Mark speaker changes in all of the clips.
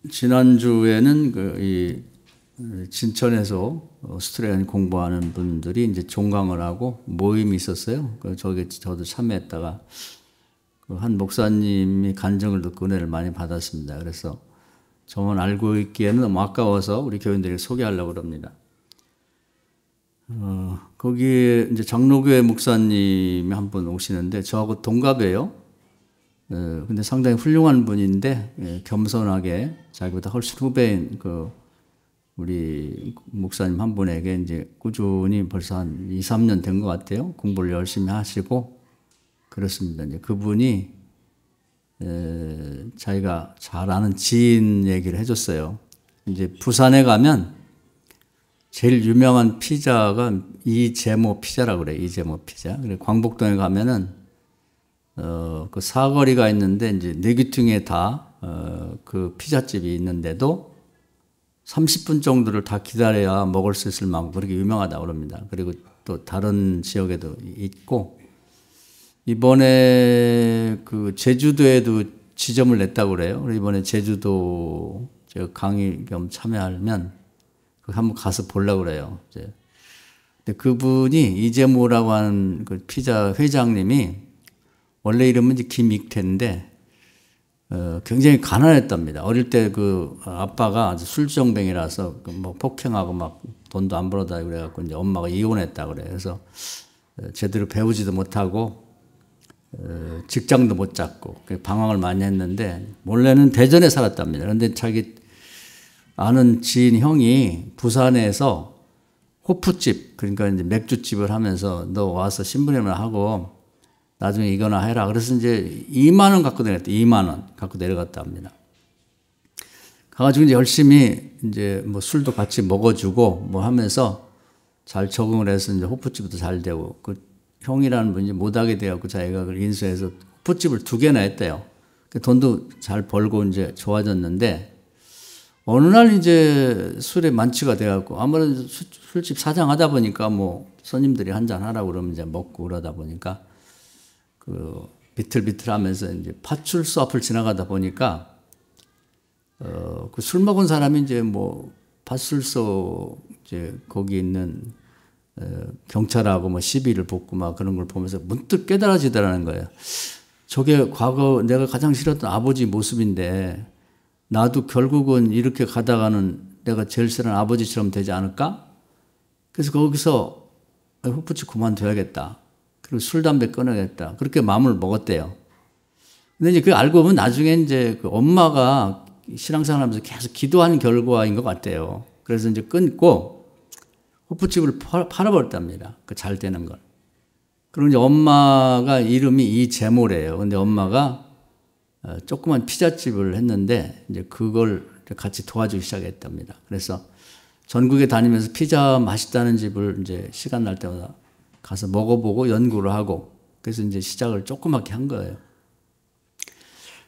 Speaker 1: 지난주에는 진천에서 오스트리아 공부하는 분들이 이제 종강을 하고 모임이 있었어요. 저도 참여했다가 한 목사님이 간증을 듣고 은혜를 많이 받았습니다. 그래서 저만 알고 있기에는 너무 아까워서 우리 교인들에게 소개하려고 합니다. 거기에 이제 장로교회 목사님이 한 분 오시는데 저하고 동갑이에요. 근데 상당히 훌륭한 분인데 겸손하게 자기보다 훨씬 후배인 우리 목사님 한 분에게 이제 꾸준히 벌써 한 2, 3년 된 것 같아요. 공부를 열심히 하시고 그렇습니다. 이제 그분이 자기가 잘 아는 지인 얘기를 해줬어요. 이제 부산에 가면 제일 유명한 피자가 이재모 피자라고 그래요. 이재모 피자. 그리고 광복동에 가면은 그 사거리가 있는데 이제 네 귀퉁이에 다 그 피자집이 있는데도 30분 정도를 다 기다려야 먹을 수 있을 만큼 그렇게 유명하다고 그럽니다. 그리고 또 다른 지역에도 있고 이번에 그 제주도에도 지점을 냈다고 그래요. 이번에 제주도 제가 강의 겸 참여하면 한번 가서 보려고 그래요. 근데 그분이 이재모라고 하는 그 피자 회장님이 원래 이름은 이제 김익태인데 굉장히 가난했답니다. 어릴 때 그 아빠가 아주 술정뱅이라서 뭐 폭행하고 막 돈도 안 벌어다 그래갖고 이제 엄마가 이혼했다 그래. 그래서 제대로 배우지도 못하고 직장도 못 잡고 방황을 많이 했는데 원래는 대전에 살았답니다. 그런데 자기 아는 지인 형이 부산에서 호프집 그러니까 이제 맥주집을 하면서 너 와서 신부님을 하고 나중에 이거나 해라. 그래서 이제 2만 원 갖고 내려갔다. 2만 원 갖고 내려갔다 합니다. 가가지고 이제 열심히 이제 뭐 술도 같이 먹어주고 뭐 하면서 잘 적응을 해서 이제 호프집도 잘 되고 그 형이라는 분이 못하게 돼갖고 자기가 그걸 인수해서 호프집을 2개나 했대요. 돈도 잘 벌고 이제 좋아졌는데 어느 날 이제 술에 만취가 돼갖고 아무래도 술집 사장 하다 보니까 뭐 손님들이 한잔 하라고 그러면 이제 먹고 그러다 보니까 그 비틀비틀하면서 이제 파출소 앞을 지나가다 보니까 그 술 먹은 사람이 이제 뭐 파출소 이제 거기 있는 경찰하고 뭐 시비를 붙고 막 그런 걸 보면서 문득 깨달아지더라는 거예요. 저게 과거 내가 가장 싫었던 아버지 모습인데 나도 결국은 이렇게 가다가는 내가 제일 싫어하는 아버지처럼 되지 않을까? 그래서 거기서 호프집 그만둬야겠다. 그리고 술, 담배 끊어야겠다. 그렇게 마음을 먹었대요. 근데 이제 그 알고 보면 나중에 이제 그 엄마가 신앙생활 하면서 계속 기도한 결과인 것 같아요. 그래서 이제 끊고 호프집을 팔아버렸답니다. 그 잘 되는 걸. 그리고 이제 엄마가 이름이 이재모래요. 근데 엄마가 조그만 피자집을 했는데 이제 그걸 같이 도와주기 시작했답니다. 그래서 전국에 다니면서 피자 맛있다는 집을 이제 시간 날 때마다 가서 먹어보고 연구를 하고 그래서 이제 시작을 조그맣게 한 거예요.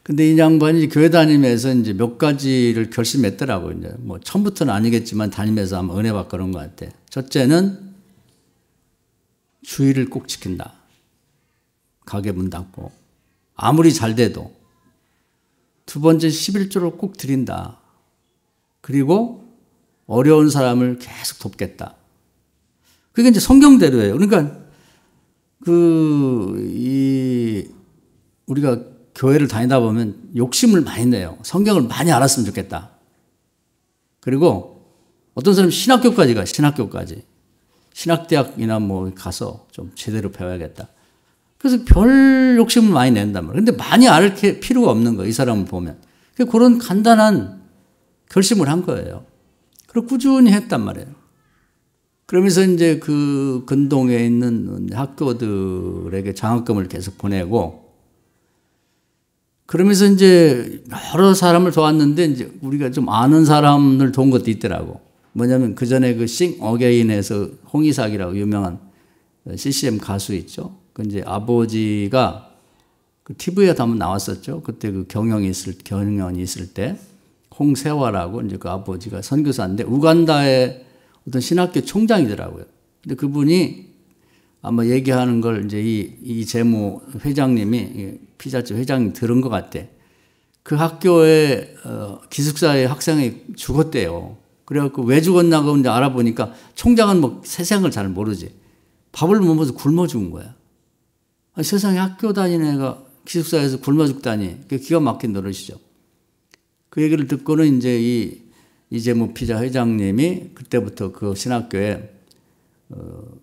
Speaker 1: 근데 이 양반이 교회 다니면서 이제 몇 가지를 결심했더라고요. 이제 뭐 처음부터는 아니겠지만 다니면서 아마 은혜 받고 그런 것 같아. 첫째는 주의를 꼭 지킨다. 가게 문 닫고 아무리 잘 돼도. 두 번째 11조를 꼭 드린다. 그리고 어려운 사람을 계속 돕겠다. 그게 이제 성경대로예요. 그러니까 우리가 교회를 다니다 보면 욕심을 많이 내요. 성경을 많이 알았으면 좋겠다. 그리고 어떤 사람은 신학교까지 가, 신학교까지. 신학대학이나 뭐 가서 좀 제대로 배워야겠다. 그래서 별 욕심을 많이 낸단 말이에요. 근데 많이 알 필요가 없는 거예요. 이 사람을 보면. 그런 간단한 결심을 한 거예요. 그리고 꾸준히 했단 말이에요. 그러면서 이제 그 근동에 있는 학교들에게 장학금을 계속 보내고 그러면서 이제 여러 사람을 도왔는데 이제 우리가 좀 아는 사람을 도운 것도 있더라고. 뭐냐면 그 전에 그 싱 어게인에서 홍이삭이라고 유명한 CCM 가수 있죠. 그 이제 아버지가 그 TV에 한번 나왔었죠. 그때 그 경연이 있을 때 홍세화라고 이제 그 아버지가 선교사인데 우간다의 어떤 신학교 총장이더라고요. 근데 그분이 아마 얘기하는 걸 이제 이 재무 회장님이 피자집 회장님 들은 것 같아. 그 학교에 기숙사의 학생이 죽었대요. 그래갖고 왜 죽었냐고 이제 알아보니까 총장은 뭐 세상을 잘 모르지. 밥을 못 먹어서 굶어 죽은 거야. 아니, 세상에 학교 다니는 애가 기숙사에서 굶어 죽다니. 기가 막힌 노릇이죠. 그 얘기를 듣고는 이제 이재무 피자 회장님이 그때부터 그 신학교에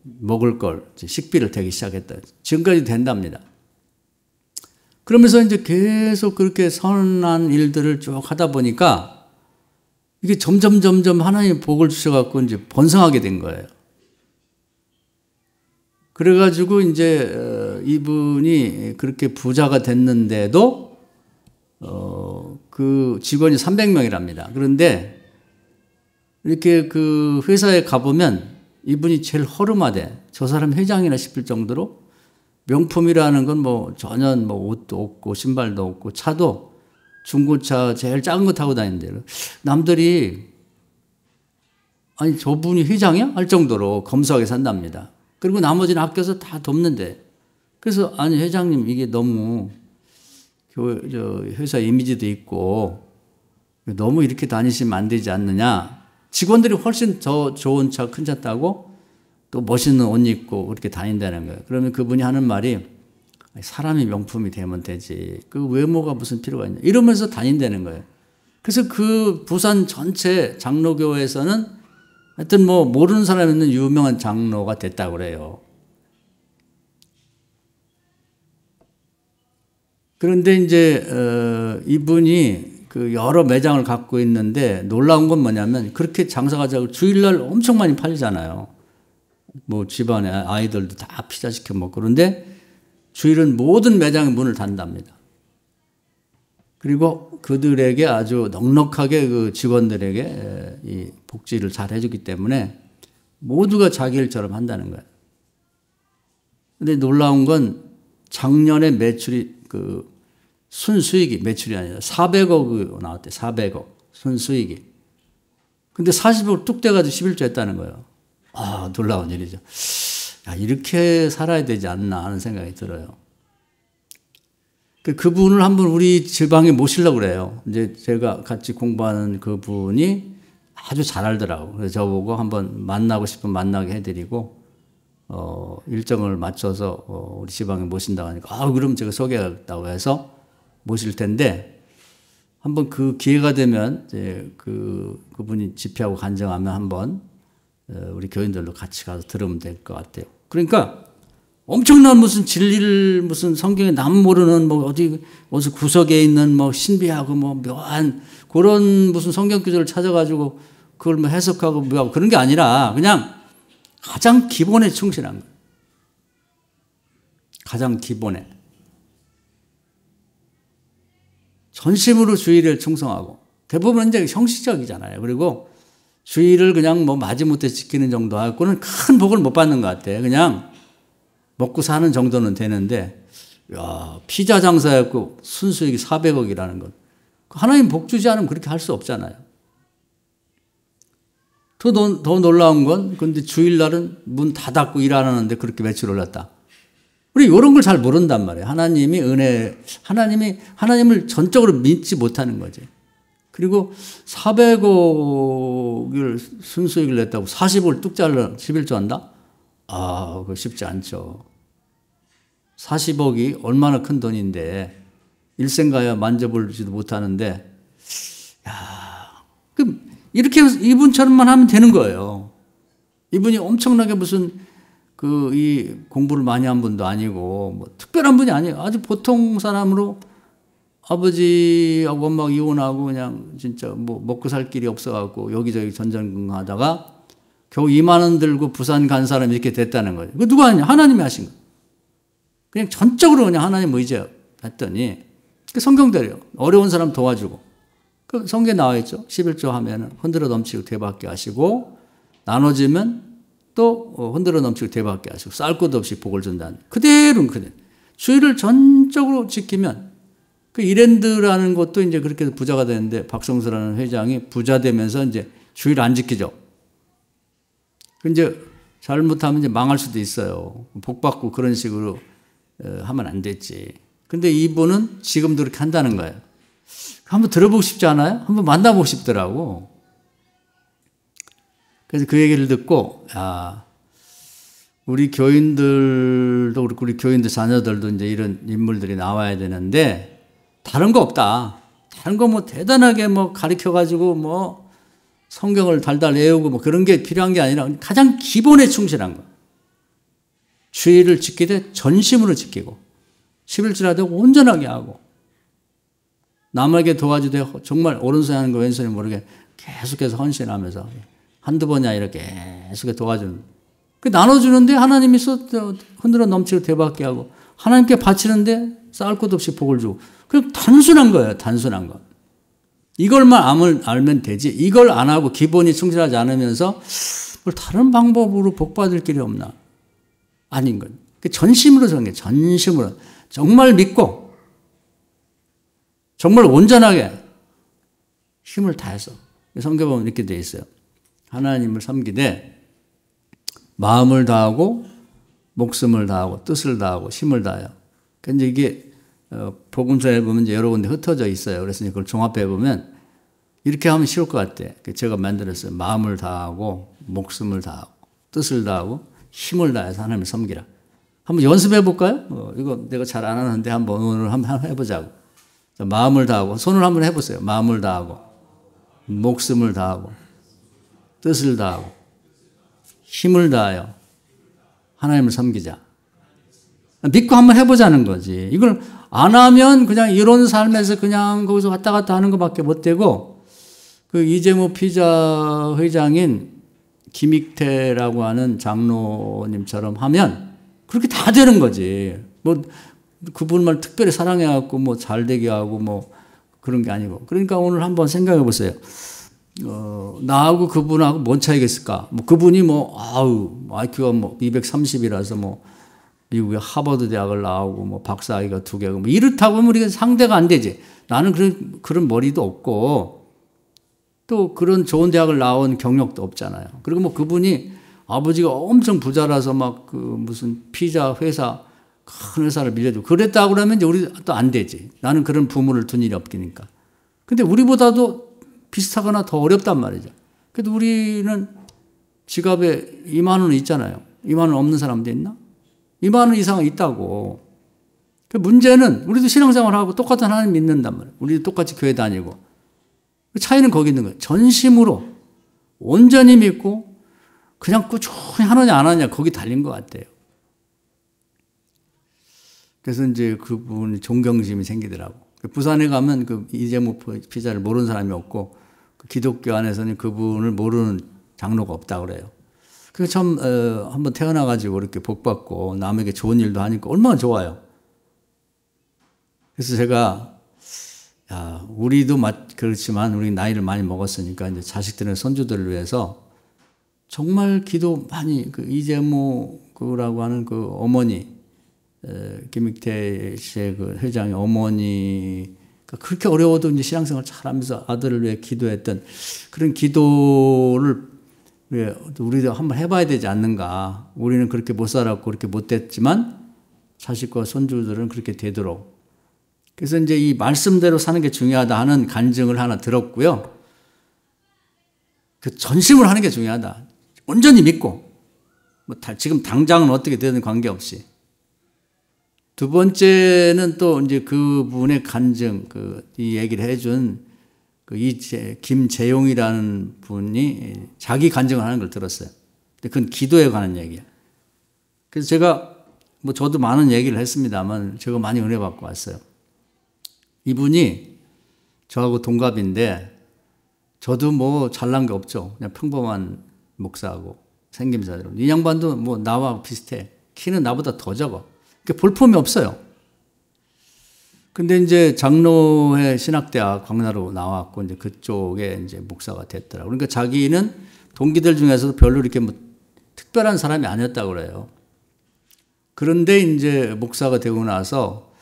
Speaker 1: 먹을 걸 식비를 대기 시작했다. 지금까지 된답니다. 그러면서 이제 계속 그렇게 선한 일들을 쭉 하다 보니까 이게 점점 하나님 복을 주셔갖고 이제 번성하게 된 거예요. 그래가지고 이제 이분이 그렇게 부자가 됐는데도 그 직원이 300명이랍니다. 그런데 이렇게 그 회사에 가보면 이분이 제일 허름하대. 저 사람 회장이나 싶을 정도로 명품이라는 건 뭐 전혀 뭐 옷도 없고 신발도 없고 차도 중고차 제일 작은 거 타고 다니는데 남들이 아니 저분이 회장이야? 할 정도로 검소하게 산답니다. 그리고 나머지는 아껴서 다 돕는데 그래서 아니 회장님 이게 너무 회사 이미지도 있고 너무 이렇게 다니시면 안 되지 않느냐. 직원들이 훨씬 더 좋은 차, 큰 차 타고 또 멋있는 옷 입고 그렇게 다닌다는 거예요. 그러면 그분이 하는 말이 사람이 명품이 되면 되지. 그 외모가 무슨 필요가 있냐. 이러면서 다닌다는 거예요. 그래서 그 부산 전체 장로교회에서는 하여튼 뭐 모르는 사람이 있는 유명한 장로가 됐다고 그래요. 그런데 이제 이분이 그 여러 매장을 갖고 있는데 놀라운 건 뭐냐면 그렇게 장사가 잘 주일날 엄청 많이 팔리잖아요. 뭐 집안에 아이들도 다 피자 시켜 먹고 그런데 주일은 모든 매장의 문을 닫답니다. 그리고 그들에게 아주 넉넉하게 그 직원들에게 이 복지를 잘 해주기 때문에 모두가 자기 일처럼 한다는 거예요. 근데 놀라운 건 작년에 매출이 그 순수익이 매출이 아니라 400억 나왔대. 400억 순수익이. 근데 40억 뚝 떼가지고 11조 했다는 거예요. 아, 놀라운 일이죠. 야, 이렇게 살아야 되지 않나 하는 생각이 들어요. 그분을 한번 우리 지방에 모시려고 그래요. 이제 제가 같이 공부하는 그분이 아주 잘 알더라고. 그래서 저보고 한번 만나고 싶으면 만나게 해드리고, 일정을 맞춰서 우리 지방에 모신다고 하니까, 그럼 제가 소개하겠다고 해서 모실 텐데, 한번 그 기회가 되면, 이제 그분이 집회하고 간증하면 한번 우리 교인들로 같이 가서 들으면 될 것 같아요. 그러니까 엄청난 무슨 진리를 무슨 성경에 남 모르는 뭐 어디서 구석에 있는 뭐 신비하고 뭐 묘한 그런 무슨 성경 구절을 찾아가지고 그걸 뭐 해석하고 묘하고 그런 게 아니라 그냥 가장 기본에 충실한 거예요. 가장 기본에. 전심으로 주의를 충성하고 대부분 이제 형식적이잖아요. 그리고 주의를 그냥 뭐 마지못해 지키는 정도 하고는 큰 복을 못 받는 것 같아. 그냥 먹고 사는 정도는 되는데, 야, 피자 장사였고 순수익이 400억이라는 것. 하나님 복 주지 않으면 그렇게 할 수 없잖아요. 더 놀라운 건, 근데 주일날은 문 다 닫고 일 안 하는데 그렇게 매출 올랐다. 우리 이런 걸 잘 모른단 말이에요. 하나님을 전적으로 믿지 못하는 거지. 그리고 400억을 순수익을 냈다고 40억을 뚝 잘라 11조 한다? 그거 쉽지 않죠. 40억이 얼마나 큰 돈인데 일생가야 만져보지도 못하는데 그럼 이렇게 이분처럼만 하면 되는 거예요. 이분이 엄청나게 무슨 이 공부를 많이 한 분도 아니고 뭐 특별한 분이 아니에요. 아주 보통 사람으로 아버지하고 엄마가 이혼하고 그냥 진짜 뭐 먹고 살 길이 없어갖고 여기저기 전전긍긍하다가 겨우 2만 원 들고 부산 간 사람이 이렇게 됐다는 거예요. 그 누가 하냐? 하나님이 하신 거예요. 그냥 전적으로 그냥 하나님 의지했더니 성경대로요. 어려운 사람 도와주고. 그 성경에 나와 있죠. 11조 하면은 흔들어 넘치고 대받게 하시고 나눠지면 또 흔들어 넘치고 대받게 하시고 쌀 것도 없이 복을 준다는. 그대로는 그대로. 주의를 전적으로 지키면 그 이랜드라는 것도 이제 그렇게 부자가 되는데 박성수라는 회장이 부자 되면서 이제 주의를 안 지키죠. 이제 잘못하면 이제 망할 수도 있어요. 복 받고 그런 식으로 하면 안 됐지. 근데 이분은 지금도 그렇게 한다는 거예요. 한번 들어보고 싶지 않아요? 한번 만나보고 싶더라고. 그래서 그 얘기를 듣고, 우리 교인들도 그렇고, 우리 교인들 자녀들도 이제 이런 인물들이 나와야 되는데, 다른 거 없다. 다른 거 뭐 대단하게 뭐 가르쳐가지고 뭐 성경을 달달 외우고 뭐 그런 게 필요한 게 아니라 가장 기본에 충실한 거. 주의를 지키되 전심으로 지키고, 11조라도 온전하게 하고, 남에게 도와주되 정말 오른손에 하는 거 왼손에 모르게 계속해서 헌신하면서 한두 번이 아니라 계속 도와주는. 그 나눠주는데 하나님이 흔들어 넘치고 대박게 하고, 하나님께 바치는데 쌓을 것 없이 복을 주고. 그 단순한 거예요. 단순한 거. 이걸만 알면 되지. 이걸 안 하고 기본이 충실하지 않으면서 뭘 다른 방법으로 복 받을 길이 없나? 아닌 건. 전심으로 저는 게 전심으로 정말 믿고 정말 온전하게 힘을 다해서 성경 보면 이렇게 돼 있어요. 하나님을 섬기되 마음을 다하고 목숨을 다하고 뜻을 다하고 힘을 다하여. 근데 이게 복음서에 보면 이제 여러 군데 흩어져 있어요. 그래서 그걸 종합해 보면 이렇게 하면 쉬울 것 같아. 제가 만들었어요. 마음을 다하고 목숨을 다하고 뜻을 다하고 힘을 다해서 하나님을 섬기라. 한번 연습해 볼까요? 이거 내가 잘 안 하는데 한번 오늘 한번 해보자고. 마음을 다하고 손을 한번 해보세요. 마음을 다하고 목숨을 다하고 뜻을 다하고 힘을 다하여 하나님을 섬기자. 믿고 한번 해보자는 거지. 이걸 안 하면 그냥 이런 삶에서 그냥 거기서 왔다 갔다 하는 것밖에 못 되고, 그 이재모 피자 회장인 김익태라고 하는 장로님처럼 하면 그렇게 다 되는 거지. 뭐 그분만 특별히 사랑해갖고 뭐 잘 되게 하고 뭐 그런 게 아니고. 그러니까 오늘 한번 생각해 보세요. 나하고 그분하고 뭔 차이가 있을까? 뭐 그분이 뭐 IQ가 뭐 230이라서 뭐 미국의 하버드 대학을 나오고 뭐 박사학위가 2개고 뭐 이렇다고 하면 우리가 상대가 안 되지. 나는 그런 머리도 없고 또 그런 좋은 대학을 나온 경력도 없잖아요. 그리고 뭐 그분이 아버지가 엄청 부자라서 막 그 무슨 피자 회사 큰 회사를 밀려주고 그랬다고 그러면 이제 우리 또 안 되지. 나는 그런 부모를 둔 일이 없기니까. 근데 우리보다도 비슷하거나 더 어렵단 말이죠. 그래도 우리는 지갑에 2만 원 있잖아요. 2만 원 없는 사람도 있나? 2만 원 이상은 있다고. 그 문제는 우리도 신앙생활하고 똑같은 하나님 믿는단 말이에요. 우리도 똑같이 교회 다니고. 차이는 거기 있는 거예요. 전심으로 온전히 믿고 그냥 꾸준히 하느냐 안 하느냐 거기 달린 것 같아요. 그래서 이제 그분이 존경심이 생기더라고. 부산에 가면 그 이재모 피자를 모르는 사람이 없고 그 기독교 안에서는 그분을 모르는 장로가 없다고 그래요. 그래서 참 한번 태어나가지고 이렇게 복받고 남에게 좋은 일도 하니까 얼마나 좋아요. 그래서 제가 우리도 그렇지만 우리 나이를 많이 먹었으니까 이제 자식들의 손주들을 위해서 정말 기도 많이 그 이재모라고 하는 그 어머니 김익태 씨의 그 회장의 어머니가 그렇게 어려워도 이제 신앙생활 잘하면서 아들을 위해 기도했던 그런 기도를 우리도 한번 해봐야 되지 않는가. 우리는 그렇게 못 살았고 그렇게 못 됐지만 자식과 손주들은 그렇게 되도록. 그래서 이제 이 말씀대로 사는 게 중요하다 하는 간증을 하나 들었고요. 그 전심을 하는 게 중요하다. 온전히 믿고 뭐 지금 당장은 어떻게 되든 관계없이. 두 번째는 또 이제 그분의 간증, 이 얘기를 해준 김재용이라는 분이 자기 간증을 하는 걸 들었어요. 근데 그건 기도에 관한 얘기야. 그래서 제가 뭐 저도 많은 얘기를 했습니다만 제가 많이 은혜 받고 왔어요. 이분이 저하고 동갑인데 저도 뭐 잘난 게 없죠. 그냥 평범한 목사하고 생김새로. 이 양반도 뭐 나와 비슷해. 키는 나보다 더 적어. 볼품이 없어요. 근데 이제 장로회 신학대학 광나로 나왔고 이제 그쪽에 이제 목사가 됐더라고요. 그러니까 자기는 동기들 중에서도 별로 이렇게 뭐 특별한 사람이 아니었다고 그래요. 그런데 이제 목사가 되고 나서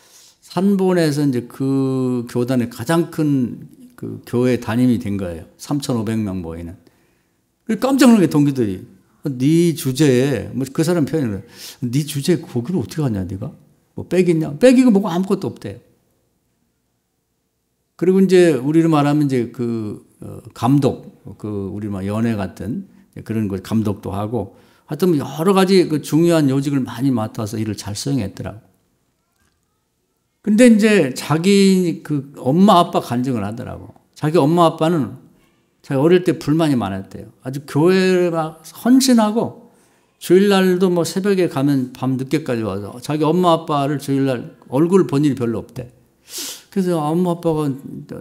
Speaker 1: 산본에서 이제 그 교단의 가장 큰 그 교회 담임이 된 거예요. 3,500명 모이는. 깜짝 놀라게 동기들이 네 주제에 뭐 그 사람 표현을 네 주제에 거기를 어떻게 갔냐 네가 뭐 빽 있냐 빽이고 뭐고 아무것도 없대. 그리고 이제 우리로 말하면 이제 감독, 우리 막 연예 같은 그런 거 감독도 하고 하여튼 여러 가지 그 중요한 요직을 많이 맡아서 일을 잘 수행했더라고. 근데 이제 자기 그 엄마 아빠 간증을 하더라고. 자기 엄마 아빠는 자기 어릴 때 불만이 많았대요. 아주 교회에 막 헌신하고 주일날도 뭐 새벽에 가면 밤 늦게까지 와서 자기 엄마 아빠를 주일날 얼굴 본 일이 별로 없대. 그래서 엄마 아빠가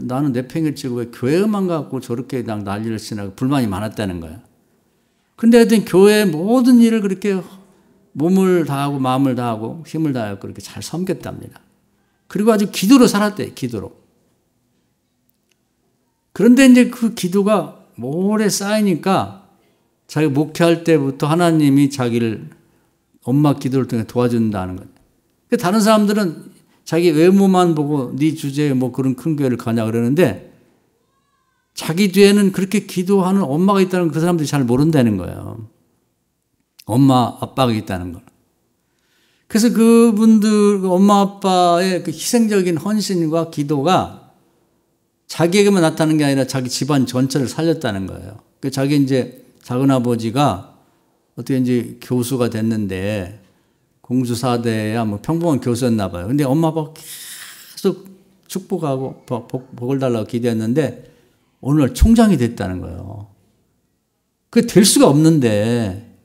Speaker 1: 나는 내팽개를 치고 왜 교회만 갖고 저렇게 그냥 난리를 치나 불만이 많았다는 거야. 근데 하여튼 교회 모든 일을 그렇게 몸을 다하고 마음을 다하고 힘을 다하고 그렇게 잘 섬겼답니다. 그리고 아주 기도로 살았대, 기도로. 그런데 이제 그 기도가 오래 쌓이니까 자기 목회할 때부터 하나님이 자기를 엄마 기도를 통해 도와준다는 거예요. 다른 사람들은 자기 외모만 보고 네 주제에 뭐 그런 큰 교회를 가냐 그러는데 자기 뒤에는 그렇게 기도하는 엄마가 있다는 그 사람들이 잘 모른다는 거예요. 엄마, 아빠가 있다는 걸. 그래서 그분들, 엄마, 아빠의 그 희생적인 헌신과 기도가 자기에게만 나타나는 게 아니라 자기 집안 전체를 살렸다는 거예요. 자기 이제 작은아버지가 어떻게 이제 교수가 됐는데 공주 4대야 뭐 평범한 교수였나 봐요. 근데 엄마, 아빠가 계속 축복하고 복을 달라고 기도했는데 어느 날 총장이 됐다는 거예요. 그게 될 수가 없는데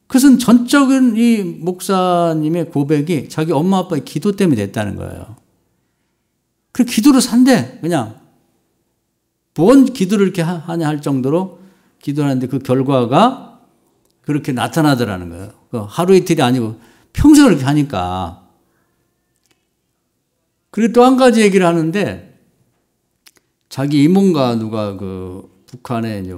Speaker 1: 그것은 전적인 이 목사님의 고백이 자기 엄마 아빠의 기도 때문에 됐다는 거예요. 그 기도로 산대. 그냥 뭔 기도를 이렇게 하냐 할 정도로 기도를 하는데 그 결과가 그렇게 나타나더라는 거예요. 하루 이틀이 아니고 평생을 그렇게 하니까. 그리고 또 한 가지 얘기를 하는데 자기 이모가 누가 그 북한에 이제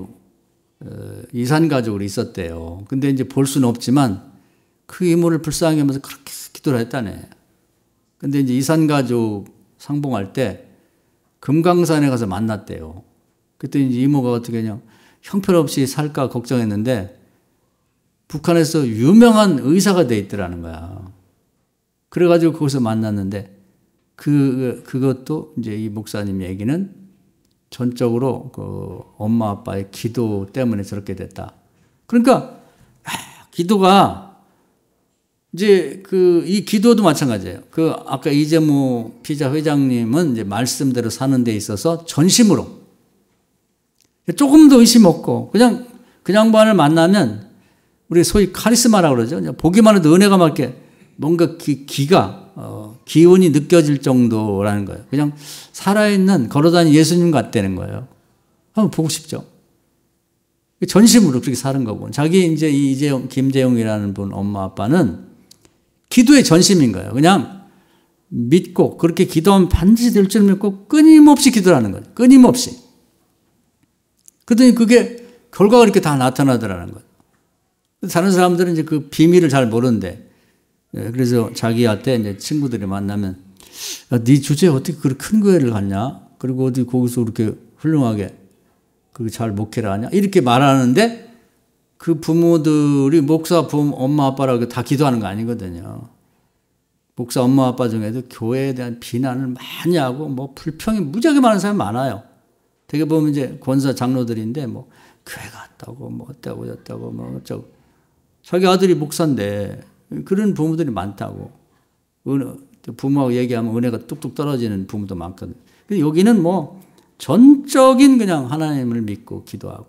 Speaker 1: 이산 가족으로 있었대요. 근데 이제 볼 수는 없지만 그 이모를 불쌍히 하면서 그렇게 기도를 했다네. 근데 이제 이산 가족 상봉할 때 금강산에 가서 만났대요. 그때 이제 이모가 어떻게 그냥 형편없이 살까 걱정했는데 북한에서 유명한 의사가 돼 있더라는 거야. 그래가지고 거기서 만났는데 그것도 이제 이 목사님 얘기는 전적으로 그 엄마 아빠의 기도 때문에 저렇게 됐다. 그러니까 기도가 이제 이 기도도 마찬가지예요. 아까 이재모 피자 회장님은 이제 말씀대로 사는 데 있어서 전심으로 조금도 의심 없고 그냥 그 양반을 만나면 우리 소위 카리스마라고 그러죠. 그냥 보기만 해도 은혜가 막 이렇게 뭔가 기운이 느껴질 정도라는 거예요. 그냥 살아있는 걸어다니는 예수님 같다는 거예요. 한번 보고 싶죠. 전심으로 그렇게 사는 거고. 자기 이제 김재용이라는 분 엄마 아빠는 기도의 전심인 거예요. 그냥 믿고 그렇게 기도하면 반드시 될 줄 믿고 끊임없이 기도하는 거예요. 끊임없이. 그랬더니 그게 결과가 이렇게 다 나타나더라는 거예요. 다른 사람들은 이제 그 비밀을 잘 모르는데 그래서 자기한테 이제 친구들이 만나면 야, 네 주제에 어떻게 그렇게 큰 교회를 갔냐? 그리고 어디 거기서 그렇게 훌륭하게 그렇게 잘 목회를 하냐? 이렇게 말하는데 그 부모들이 목사 엄마 아빠라고 다 기도하는 거 아니거든요. 목사 엄마 아빠 중에도 교회에 대한 비난을 많이 하고 뭐 불평이 무지하게 많은 사람이 많아요. 되게 보면 이제 권사 장로들인데 뭐 교회 갔다고 뭐 어쩌고 저쩌고 뭐 어쩌고 자기 아들이 목사인데 그런 부모들이 많다고. 부모하고 얘기하면 은혜가 뚝뚝 떨어지는 부모도 많거든요. 근데 여기는 뭐 전적인 그냥 하나님을 믿고 기도하고.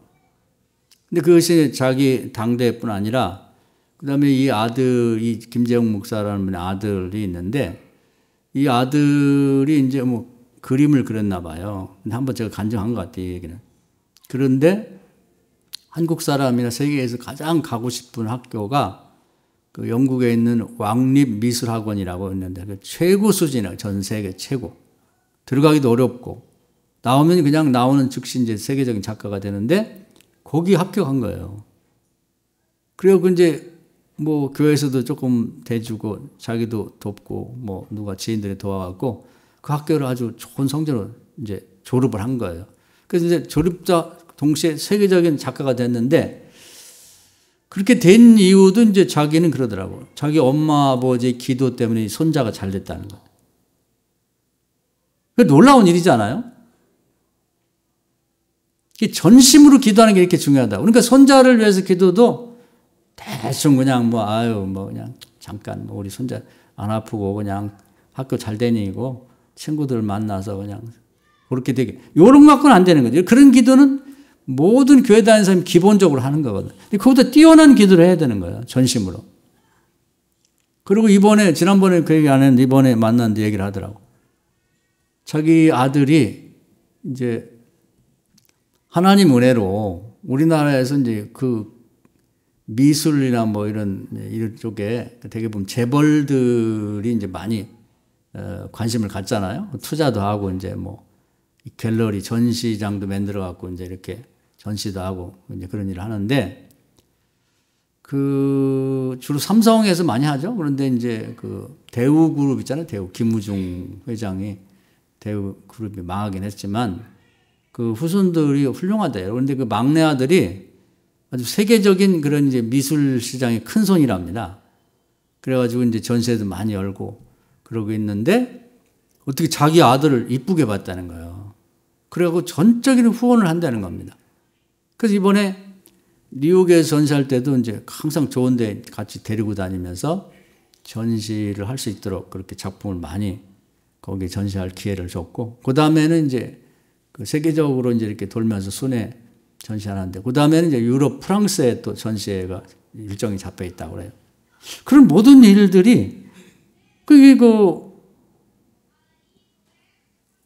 Speaker 1: 근데 그것이 자기 당대뿐 아니라 그 다음에 이 김재용 목사라는 분의 아들이 있는데 이 아들이 이제 뭐 그림을 그렸나 봐요. 근데 한번 제가 간증한 것 같아요, 이 얘기는. 그런데 한국 사람이나 세계에서 가장 가고 싶은 학교가 그 영국에 있는 왕립미술학원이라고 있는데 그 최고 수준이에요. 전 세계 최고. 들어가기도 어렵고 나오면 그냥 나오는 즉시 이제 세계적인 작가가 되는데 거기 합격한 거예요. 그리고 이제 뭐 교회에서도 조금 대주고 자기도 돕고 뭐 누가 지인들이 도와갖고 그 학교를 아주 좋은 성적으로 이제 졸업을 한 거예요. 그래서 이제 졸업자 동시에 세계적인 작가가 됐는데 그렇게 된 이유도 이제 자기는 그러더라고요. 자기 엄마 아버지 기도 때문에 손자가 잘 됐다는 거예요. 놀라운 일이잖아요. 전심으로 기도하는 게 이렇게 중요하다. 그러니까 손자를 위해서 기도도 대충 그냥 그냥 잠깐 우리 손자 안 아프고 그냥 학교 잘 다니고 친구들 만나서 그냥 그렇게 되게 요런 거 갖고는 안 되는 거죠. 그런 기도는 모든 교회 다니는 사람이 기본적으로 하는 거거든. 그보다 뛰어난 기도를 해야 되는 거예요. 전심으로. 그리고 지난번에 그 얘기 안 했는데 이번에 만났는데 얘기를 하더라고. 자기 아들이 이제 하나님 은혜로 우리나라에서 이제 그 미술이나 이런 쪽에 되게 보면 재벌들이 이제 많이 관심을 갖잖아요. 투자도 하고 이제 갤러리 전시장도 만들어 갖고 이제 이렇게 전시도 하고 이제 그런 일을 하는데 주로 삼성에서 많이 하죠. 그런데 이제 그 대우그룹 있잖아요. 김우중 회장이 대우그룹이 망하긴 했지만 그 후손들이 훌륭하대요. 그런데 그 막내 아들이 아주 세계적인 그런 이제 미술 시장의 큰 손이랍니다. 그래가지고 이제 전시회도 많이 열고 그러고 있는데 어떻게 자기 아들을 이쁘게 봤다는 거예요. 그래갖고 전적인 후원을 한다는 겁니다. 그래서 이번에 뉴욕에 전시할 때도 이제 항상 좋은 데 같이 데리고 다니면서 전시를 할 수 있도록 그렇게 작품을 많이 거기에 전시할 기회를 줬고, 그 다음에는 이제 세계적으로 이제 이렇게 돌면서 순회 전시하는데, 그 다음에는 이제 유럽, 프랑스에 또 전시회가 일정이 잡혀 있다고 그래요. 그런 모든 일들이,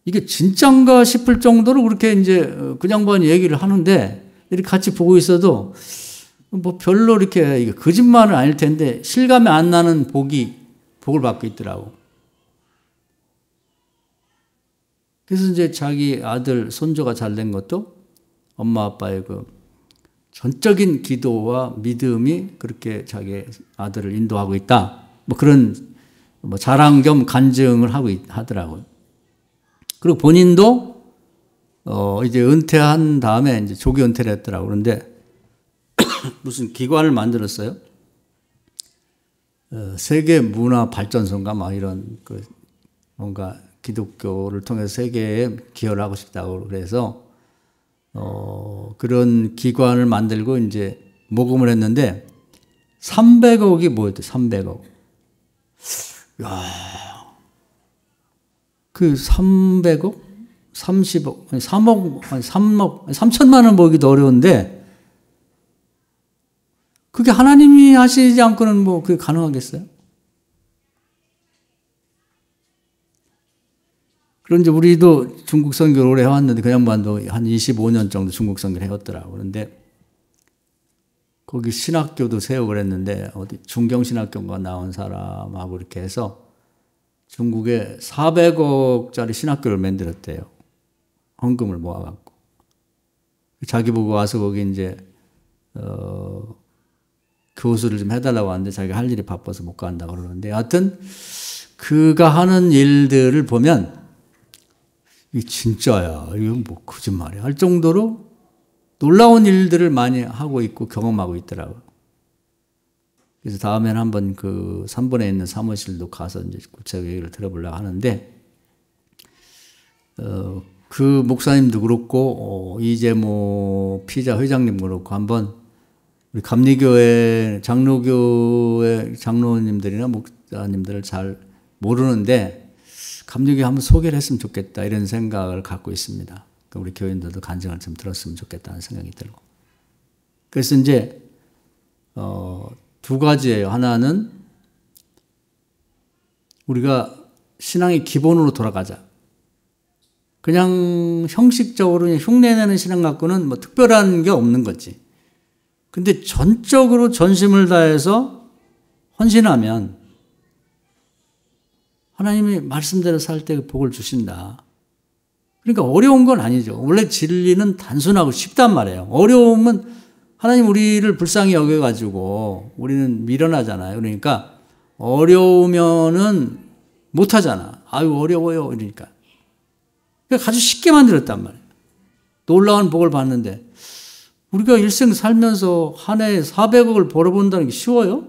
Speaker 1: 이게 진짠가 싶을 정도로 그렇게 이제 그 양반이 얘기를 하는데, 이렇게 같이 보고 있어도 별로 이렇게 이게 거짓말은 아닐 텐데 실감이 안 나는 복을 받고 있더라고. 그래서 이제 자기 아들, 손주가 잘 된 것도 엄마 아빠의 그 전적인 기도와 믿음이 그렇게 자기 아들을 인도하고 있다. 그런 자랑 겸 간증을 하더라고요. 그리고 본인도 이제 은퇴한 다음에 이제 조기 은퇴를 했더라고. 그런데 무슨 기관을 만들었어요. 세계 문화 발전소인가 이런 뭔가 기독교를 통해서 세계에 기여를 하고 싶다고 그래서 그런 기관을 만들고 이제 모금을 했는데 300억이 뭐였대? 300억. 야, 그 300억? 30억, 3억, 3억, 3천만 원 모으기도 어려운데 그게 하나님이 하시지 않고는 그게 가능하겠어요? 그런데 우리도 중국 선교를 오래 해왔는데 그 양반도 한 25년 정도 중국 선교를 해왔더라고. 그런데 거기 신학교도 세우고 그랬는데 어디 중경신학교가 나온 사람하고 이렇게 해서 중국에 400억짜리 신학교를 만들었대요. 헌금을 모아갖고. 자기 보고 와서 거기 이제, 교수를 좀 해달라고 하는데 자기가 할 일이 바빠서 못 간다고 그러는데 하여튼 그가 하는 일들을 보면 이게 진짜야. 이건 거짓말이야. 할 정도로 놀라운 일들을 많이 하고 있고 경험하고 있더라고요. 그래서 다음에는 한번 그 3번에 있는 사무실도 가서 이제 구체적 얘기를 들어보려고 하는데, 그 목사님도 그렇고, 이재모 피자 회장님도 그렇고, 한번 우리 감리교회, 장로교회 장로님들이나 목사님들을 잘 모르는데, 감리교회 한번 소개를 했으면 좋겠다, 이런 생각을 갖고 있습니다. 우리 교인들도 간증을 좀 들었으면 좋겠다는 생각이 들고. 그래서 이제, 두 가지예요. 하나는 우리가 신앙의 기본으로 돌아가자. 그냥 형식적으로 흉내내는 신앙 갖고는 특별한 게 없는 거지. 근데 전적으로 전심을 다해서 헌신하면 하나님이 말씀대로 살 때 복을 주신다. 그러니까 어려운 건 아니죠. 원래 진리는 단순하고 쉽단 말이에요. 어려움은 하나님 우리를 불쌍히 여겨가지고 우리는 미련하잖아요. 그러니까 어려우면은 못하잖아. 아유 어려워요. 그러니까 아주 쉽게 만들었단 말이에요. 놀라운 복을 받는데 우리가 일생 살면서 한 해에 400억을 벌어본다는 게 쉬워요?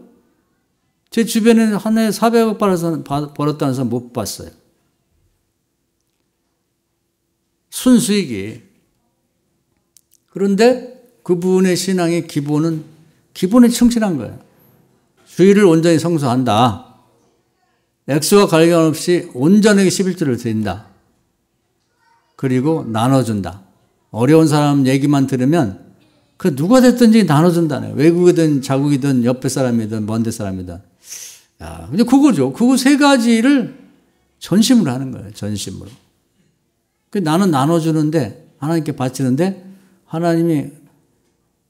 Speaker 1: 제 주변에는 한 해에 400억 벌었다는 사람 못 봤어요. 순수익이. 그런데 그분의 신앙의 기본에 충실한 거예요. 주의를 온전히 성수한다. 액수와 관계없이 온전하게 11조를 드린다. 그리고 나눠준다. 어려운 사람 얘기만 들으면 그 누가 됐든지 나눠준다네. 외국이든 자국이든 옆에 사람이든 먼데 사람이든. 야, 근데 그거죠. 그거 세 가지를 전심으로 하는 거예요. 전심으로. 나는 나눠주는데 하나님께 바치는데 하나님이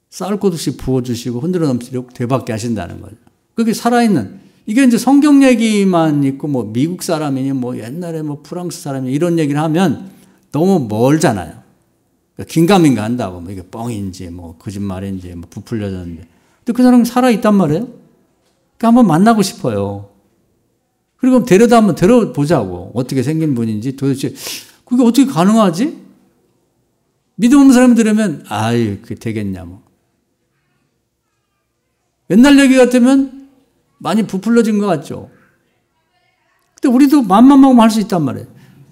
Speaker 1: 쌀 것 없이 부어주시고 흔들어 넘치도록 되받게 하신다는 거죠. 그게 살아있는. 이게 이제 성경 얘기만 있고 뭐 미국 사람이니 뭐 옛날에 뭐 프랑스 사람이 이런 얘기를 하면 너무 멀잖아요. 긴가민가 한다고 뭐 이게 뻥인지 뭐 거짓말인지 뭐 부풀려졌는데. 근데 그 사람은 살아있단 말이에요. 그러니까 한번 만나고 싶어요. 그리고 데려다 한번 데려보자고. 어떻게 생긴 분인지 도대체 그게 어떻게 가능하지? 믿음 없는 사람이 들으면 아이 그게 되겠냐 뭐. 옛날 얘기 같으면 많이 부풀려진 것 같죠. 근데 우리도 맘만 먹으면 할 수 있단 말이에요.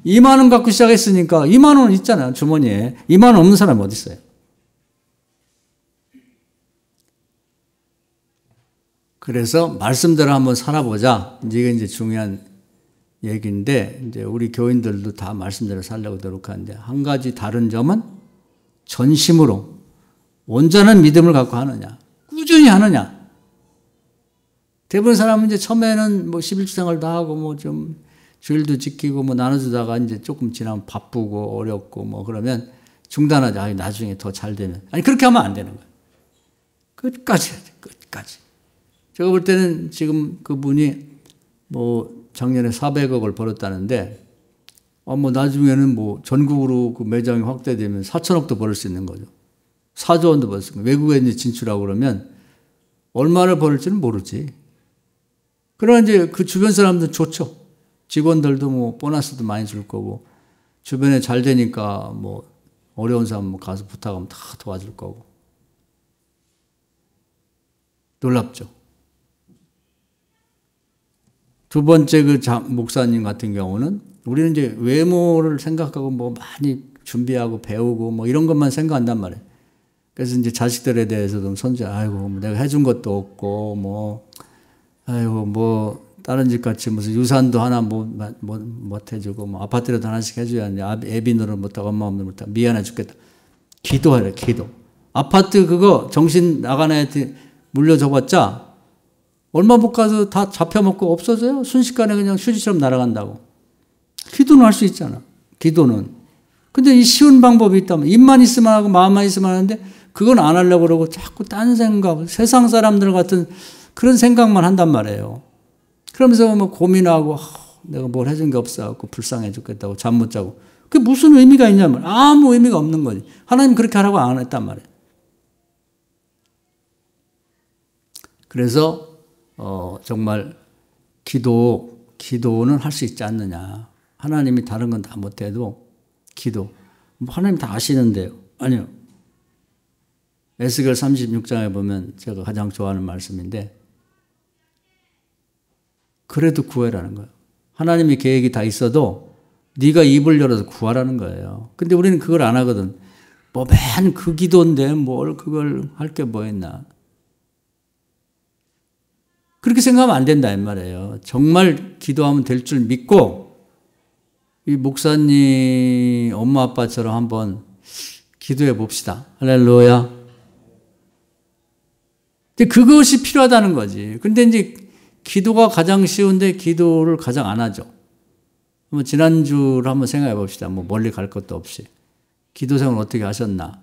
Speaker 1: 2만 원 갖고 시작했으니까 2만 원 있잖아요. 주머니에. 2만 원 없는 사람이 어디 있어요? 그래서 말씀대로 한번 살아보자. 이게 이제 중요한 얘기인데 이제 우리 교인들도 다 말씀대로 살려고 노력하는데 한 가지 다른 점은 전심으로 온전한 믿음을 갖고 하느냐. 꾸준히 하느냐. 대부분 사람은 이제 처음에는 뭐 11주 생활도 하고 뭐 좀 주일도 지키고 뭐 나눠주다가 이제 조금 지나면 바쁘고 어렵고 뭐 그러면 중단하자. 아니, 나중에 더 잘 되면. 아니, 그렇게 하면 안 되는 거예요. 끝까지 해야 돼. 끝까지. 제가 볼 때는 지금 그분이 뭐 작년에 400억을 벌었다는데 뭐 나중에는 뭐 전국으로 그 매장이 확대되면 4천억도 벌을 수 있는 거죠. 4조 원도 벌 수 있는 거예요. 외국에 이제 진출하고 그러면 얼마를 벌을지는 모르지. 그러나 이제 그 주변 사람들은 좋죠. 직원들도 뭐 보너스도 많이 줄 거고 주변에 잘 되니까 뭐 어려운 사람 뭐 가서 부탁하면 다 도와줄 거고. 놀랍죠. 두 번째 그 목사님 같은 경우는 우리는 이제 외모를 생각하고 뭐 많이 준비하고 배우고 뭐 이런 것만 생각한단 말이에요. 그래서 이제 자식들에 대해서도 아이고 뭐 내가 해준 것도 없고 뭐 아이고 뭐 다른 집 같이 무슨 유산도 하나 못 해주고 뭐 아파트라도 하나씩 해줘야 하는데 애비 노릇 못하고 엄마 없는 못하고 미안해 죽겠다. 기도하래. 기도. 아파트 그거 정신 나간 애한테 물려줘봤자 얼마 못 가서 다 잡혀먹고 없어져요. 순식간에 그냥 휴지처럼 날아간다고. 기도는 할 수 있잖아. 기도는. 근데 이 쉬운 방법이 있다면 입만 있으면 하고 마음만 있으면 하는데 그건 안 하려고 그러고 자꾸 딴 생각, 세상 사람들 같은 그런 생각만 한단 말이에요. 그러면서 뭐 고민하고 내가 뭘 해준 게 없어갖고 불쌍해 죽겠다고 잠 못 자고. 그게 무슨 의미가 있냐면 아무 의미가 없는 거지. 하나님 그렇게 하라고 안 했단 말이에요. 그래서 정말 기도는 할 수 있지 않느냐. 하나님이 다른 건 다 못해도 기도. 뭐 하나님 다 아시는데요. 아니요. 에스겔 36장에 보면 제가 가장 좋아하는 말씀인데 그래도 구해라는 거예요. 하나님의 계획이 다 있어도 네가 입을 열어서 구하라는 거예요. 근데 우리는 그걸 안 하거든. 뭐 맨 그 기도인데 뭘 그걸 할 게 뭐 있나. 그렇게 생각하면 안 된다 이 말이에요. 정말 기도하면 될 줄 믿고 이 목사님 엄마 아빠처럼 한번 기도해 봅시다. 할렐루야. 근데 그것이 필요하다는 거지. 근데 이제 기도가 가장 쉬운데 기도를 가장 안 하죠. 지난주를 한번 생각해 봅시다. 뭐 멀리 갈 것도 없이. 기도 생활 어떻게 하셨나.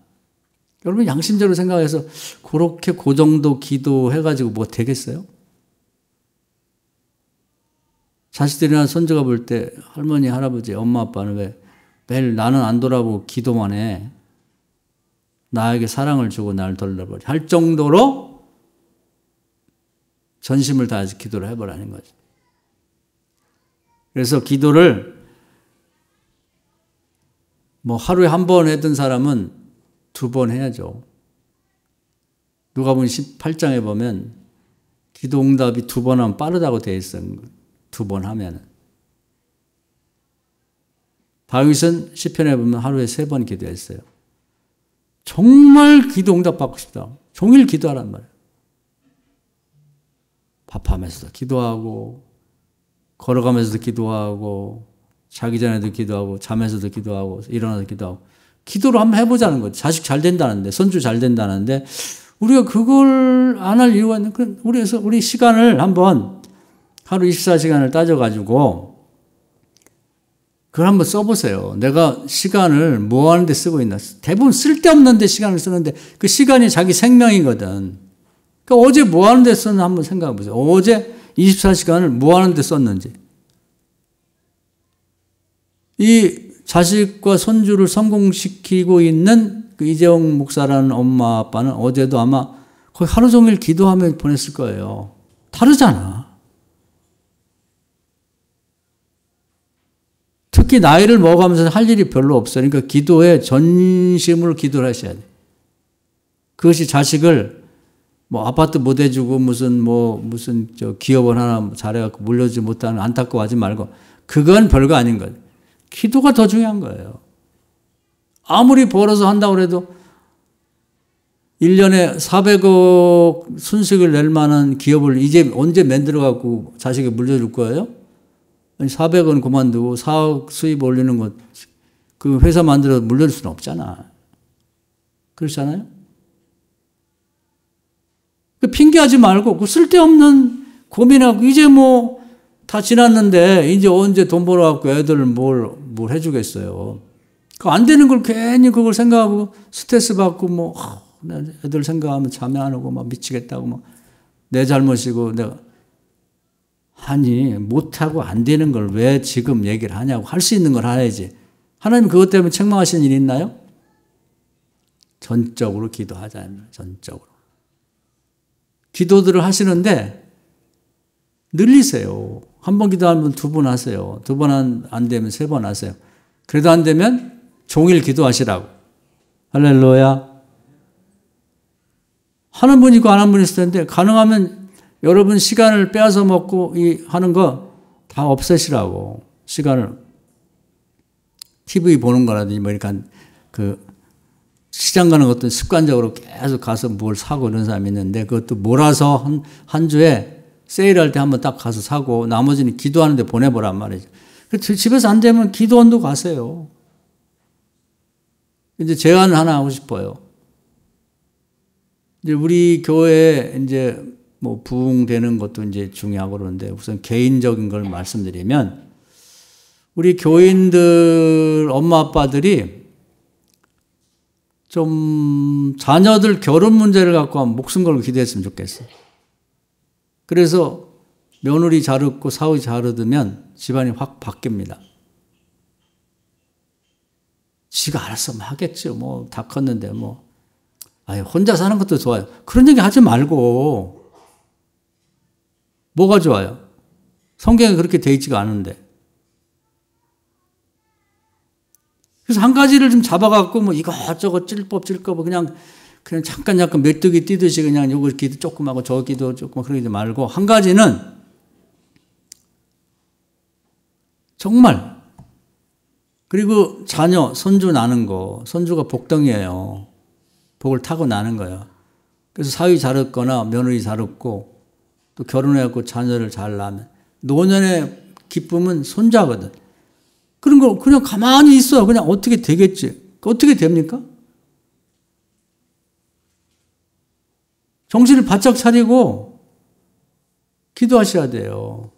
Speaker 1: 여러분 양심적으로 생각해서 그렇게 그 정도 기도해가지고 뭐 되겠어요? 자식들이나 손주가 볼 때 할머니, 할아버지, 엄마, 아빠는 왜 매일 나는 안 돌아보고 기도만 해. 나에게 사랑을 주고 나를 돌려버려. 할 정도로 전심을 다해서 기도를 해보라는 거죠. 그래서 기도를 뭐 하루에 한 번 했던 사람은 2번 해야죠. 누가복음 18장에 보면 기도 응답이 2번 하면 빠르다고 되어 있어요. 2번 하면은. 다윗은 시편에 보면 하루에 3번 기도했어요. 정말 기도 응답 받고 싶다. 종일 기도하란 말이에요. 밥하면서도 기도하고, 걸어가면서도 기도하고, 자기 전에도 기도하고, 자면서도 기도하고, 일어나서 기도하고. 기도를 한번 해보자는 거죠. 자식 잘 된다는데, 손주 잘 된다는데, 우리가 그걸 안 할 이유가 있는, 그래서 우리 시간을 한번, 하루 24시간을 따져가지고, 그걸 한번 써보세요. 내가 시간을 뭐 하는데 쓰고 있나. 대부분 쓸데없는 데 시간을 쓰는데, 그 시간이 자기 생명이거든. 그러니까 어제 뭐 하는 데 썼나 한번 생각해 보세요. 어제 24시간을 뭐 하는 데 썼는지. 이 자식과 손주를 성공시키고 있는 그 이재용 목사라는 엄마 아빠는 어제도 아마 거의 하루 종일 기도하며 보냈을 거예요. 다르잖아. 특히 나이를 먹어가면서 할 일이 별로 없어요. 그러니까 기도에 전심으로 기도를 하셔야 돼. 그것이 자식을 뭐 아파트 못 해주고 무슨 저 기업원 하나 잘해갖고 물려주지 못하는 안타까워하지 말고 그건 별거 아닌 거예요. 기도가 더 중요한 거예요. 아무리 벌어서 한다고 해도 1년에 400억 순식을 낼 만한 기업을 이제 언제 만들어갖고 자식에 물려줄 거예요? 400원 그만두고 4억 수입 올리는 것, 그 회사 만들어서 물려줄 수는 없잖아. 그렇잖아요? 핑계하지 말고, 그 쓸데없는 고민하고, 이제 뭐, 다 지났는데, 이제 언제 돈 벌어갖고 애들 뭘 해주겠어요. 그 안 되는 걸 괜히 그걸 생각하고, 스트레스 받고, 뭐, 애들 생각하면 잠이 안 오고, 막 미치겠다고, 막, 내 잘못이고, 내가. 아니, 못하고 안 되는 걸 왜 지금 얘기를 하냐고. 할 수 있는 걸 해야지. 하나님 그것 때문에 책망하시는 일 있나요? 전적으로 기도하자. 전적으로. 기도들을 하시는데 늘리세요. 한 번 기도하면 2번 하세요. 2번 안 되면 3번 하세요. 그래도 안 되면 종일 기도하시라고. 할렐루야. 하는 분 있고 안 하는 분 있을 텐데 가능하면 여러분 시간을 빼앗아 먹고 하는 거 다 없애시라고. 시간을 TV 보는 거라든지 뭐 이렇게 그 시장 가는 것도 습관적으로 계속 가서 뭘 사고 이런 사람이 있는데 그것도 몰아서 한 주에 세일할 때 한번 딱 가서 사고 나머지는 기도하는 데 보내보란 말이죠. 집에서 안 되면 기도원도 가세요. 이제 제안을 하나 하고 싶어요. 이제 우리 교회에 이제 뭐 부흥되는 것도 이제 중요하고 그러는데 우선 개인적인 걸 말씀드리면 우리 교인들 엄마 아빠들이 좀 자녀들 결혼 문제를 갖고 한번 목숨 걸고 기도했으면 좋겠어요. 그래서 며느리 잘 얻고 사위 잘 얻으면 집안이 확 바뀝니다. 지가 알아서 하겠죠. 뭐 다 컸는데 뭐 아유 혼자 사는 것도 좋아요. 그런 얘기 하지 말고 뭐가 좋아요? 성경에 그렇게 돼 있지가 않은데. 그래서 한 가지를 좀 잡아갖고 뭐 이것저것 찔법 그냥 잠깐 메뚜기 뛰듯이 그냥 요거 기도 조금 하고 저 기도 조금 그러지 말고 한 가지는 정말 그리고 자녀 손주 나는 거 손주가 복덩이에요. 복을 타고 나는 거예요. 그래서 사위 잘 얻거나 며느리 잘 얻고 또 결혼해갖고 자녀를 잘 낳으면 노년의 기쁨은 손자거든. 그런 거 그냥 가만히 있어. 그냥 어떻게 되겠지. 어떻게 됩니까? 정신을 바짝 차리고 기도하셔야 돼요.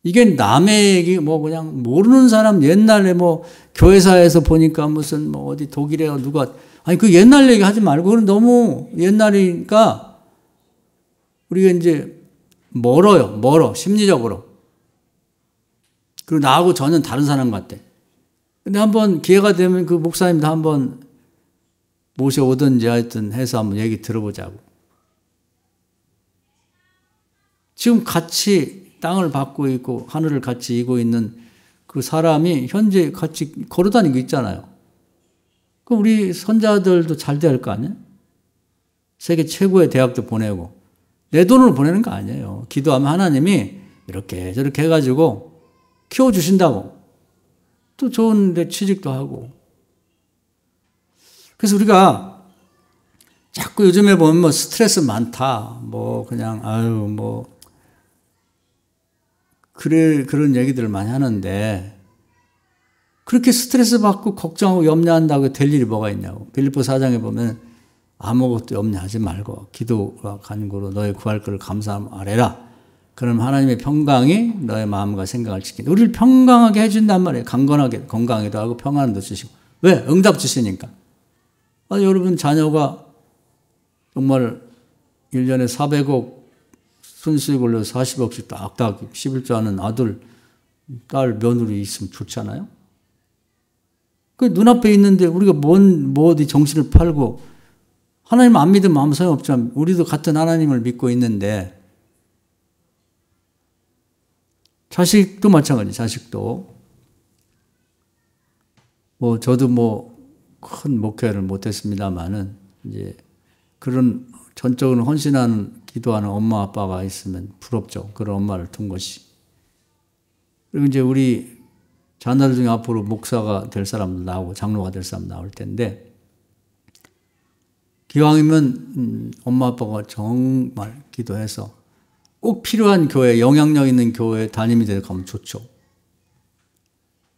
Speaker 1: 이게 남의 얘기 뭐 그냥 모르는 사람 옛날에 뭐 교회사에서 보니까 무슨 뭐 어디 독일에 누가 아니 그 옛날 얘기 하지 말고 그건 너무 옛날이니까 우리가 이제 멀어 심리적으로. 그리고 나하고 전혀 다른 사람 같아. 근데 한번 기회가 되면 그 목사님도 한번 모셔오든지 하여튼 해서 한번 얘기 들어보자고. 지금 같이 땅을 밟고 있고 하늘을 같이 이고 있는 그 사람이 현재 같이 걸어다니고 있잖아요. 그럼 우리 손자들도 잘 돼야 할 거 아니에요? 세계 최고의 대학도 보내고. 내 돈으로 보내는 거 아니에요. 기도하면 하나님이 이렇게 저렇게 해가지고 키워주신다고. 또 좋은 데 취직도 하고. 그래서 우리가 자꾸 요즘에 보면 뭐 스트레스 많다, 뭐 그냥 아유 뭐 그래 그런 얘기들을 많이 하는데 그렇게 스트레스 받고 걱정하고 염려한다고 될 일이 뭐가 있냐고. 빌립보 4장에 보면 아무것도 염려하지 말고 기도와 간구로 너의 구할 것을 감사함 아뢰라. 그럼 하나님의 평강이 너의 마음과 생각을 지킨다. 우리를 평강하게 해준단 말이에요. 강건하게, 건강하게도 하고 평안도 주시고. 왜? 응답 주시니까. 여러분 자녀가 정말 1년에 400억 순수익 올려 40억씩 딱딱 11조 하는 아들, 딸, 며느리 있으면 좋잖아요. 그 눈앞에 있는데 우리가 뭐 어디 정신을 팔고 하나님 안 믿으면 아무 소용없지만 우리도 같은 하나님을 믿고 있는데 자식도 마찬가지, 자식도. 저도 큰 목회를 못했습니다만은, 이제, 그런 전적으로 헌신하는, 기도하는 엄마, 아빠가 있으면 부럽죠. 그런 엄마를 둔 것이. 그리고 이제 우리 자녀들 중에 앞으로 목사가 될 사람도 나오고, 장로가 될 사람 나올 텐데, 기왕이면, 엄마, 아빠가 정말 기도해서, 꼭 필요한 교회, 영향력 있는 교회에 담임이 되어 가면 좋죠.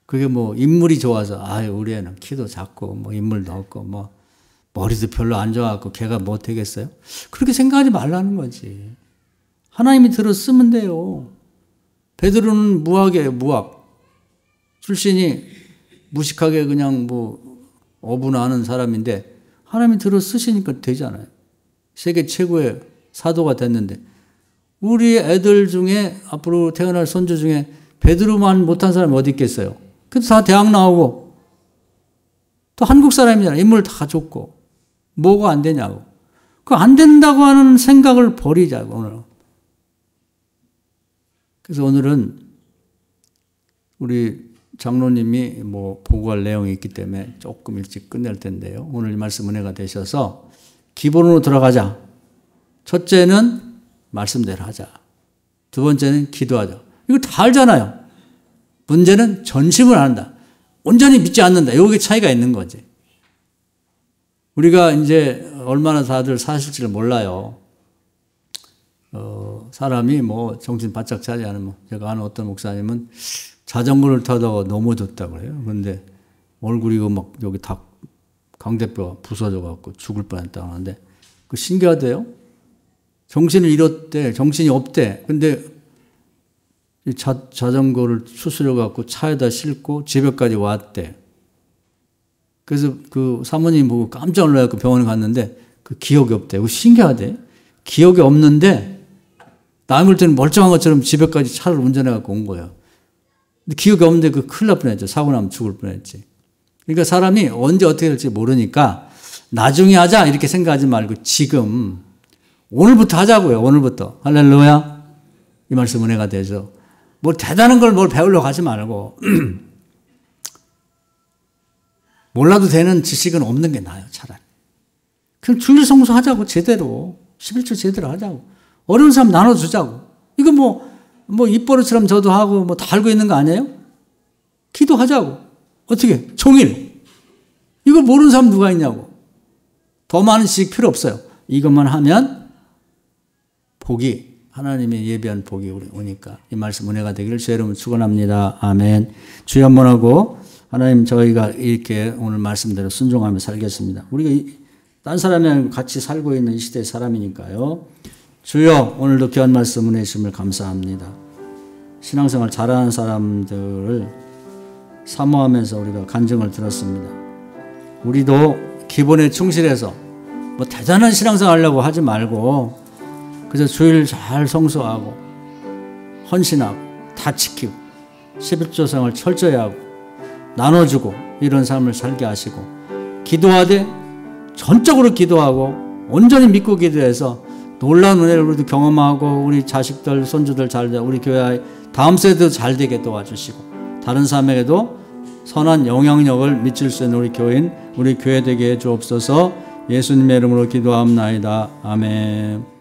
Speaker 1: 그게 인물이 좋아서, 우리 애는 키도 작고, 인물도 없고, 머리도 별로 안 좋아갖고, 걔가 뭐 되겠어요? 그렇게 생각하지 말라는 거지. 하나님이 들어 쓰면 돼요. 베드로는 무학이에요, 무학. 출신이 무식하게 그냥 어분하는 사람인데, 하나님이 들어 쓰시니까 되잖아요. 세계 최고의 사도가 됐는데, 우리 애들 중에 앞으로 태어날 손주 중에 베드로만 못한 사람이 어디 있겠어요? 그래도 다 대학 나오고 또 한국 사람이잖아요. 인물 다 좋고 뭐가 안 되냐고. 그 안 된다고 하는 생각을 버리자고 오늘. 그래서 오늘은 우리 장로님이 보고할 내용이 있기 때문에 조금 일찍 끝낼 텐데요. 오늘 이 말씀 은혜가 되셔서 기본으로 들어가자. 첫째는 말씀대로 하자. 두 번째는 기도하자. 이거 다 알잖아요. 문제는 전심을 안 한다. 온전히 믿지 않는다. 여기 차이가 있는 거지. 우리가 이제 얼마나 다들 사실지를 몰라요. 사람이 정신 바짝 차지 않으면, 제가 아는 어떤 목사님은 자전거를 타다가 넘어졌다고 그래요. 그런데 얼굴이 여기 다 광대뼈가 부서져갖고 죽을 뻔했다고 하는데, 그 신기하대요. 정신을 잃었대. 정신이 없대. 근데 자전거를 추스려갖고 차에다 싣고 집에까지 왔대. 그래서 그 사모님 보고 깜짝 놀라서 병원에 갔는데 그 기억이 없대. 그거 신기하대. 기억이 없는데 남이 볼 때는 멀쩡한 것처럼 집에까지 차를 운전해갖고 온 거예요. 근데 기억이 없는데 그 큰일 날 뻔했죠. 사고 나면 죽을 뻔했지. 그러니까 사람이 언제 어떻게 될지 모르니까 나중에 하자 이렇게 생각하지 말고 지금 오늘부터 하자고요. 오늘부터. 할렐루야. 이 말씀 은혜가 되죠. 대단한 걸 배우려고 하지 말고 몰라도 되는 지식은 없는 게 나아요. 차라리. 그럼 주일 성수 하자고 제대로. 11조 제대로 하자고. 어려운 사람 나눠주자고. 이거 입버릇처럼 저도 하고 다 알고 있는 거 아니에요? 기도하자고. 어떻게? 종일. 이거 모르는 사람 누가 있냐고. 더 많은 지식 필요 없어요. 이것만 하면 복이, 하나님의 예비한 복이 오니까 이 말씀 은혜가 되기를 주의 이름으로 축원합니다. 아멘. 주여 한번 하고 하나님 저희가 이렇게 오늘 말씀대로 순종하며 살겠습니다. 우리가 딴 사람이랑 같이 살고 있는 이 시대의 사람이니까요. 주여 오늘도 귀한 말씀 은혜 주심을 감사합니다. 신앙생활 잘하는 사람들을 사모하면서 우리가 간증을 들었습니다. 우리도 기본에 충실해서 대단한 신앙생활 하려고 하지 말고 그래서 주일 잘 성수하고 헌신하고 다 지키고 11조 생활 철저히 하고 나눠주고 이런 삶을 살게 하시고 기도하되 전적으로 기도하고 온전히 믿고 기도해서 놀라운 은혜를 우리도 경험하고 우리 자식들 손주들 잘 되고 우리 교회 다음 세대도 잘 되게 도와주시고 다른 사람에게도 선한 영향력을 미칠 수 있는 우리 교인 우리 교회 되게 해 주옵소서. 예수님의 이름으로 기도합나이다. 아멘.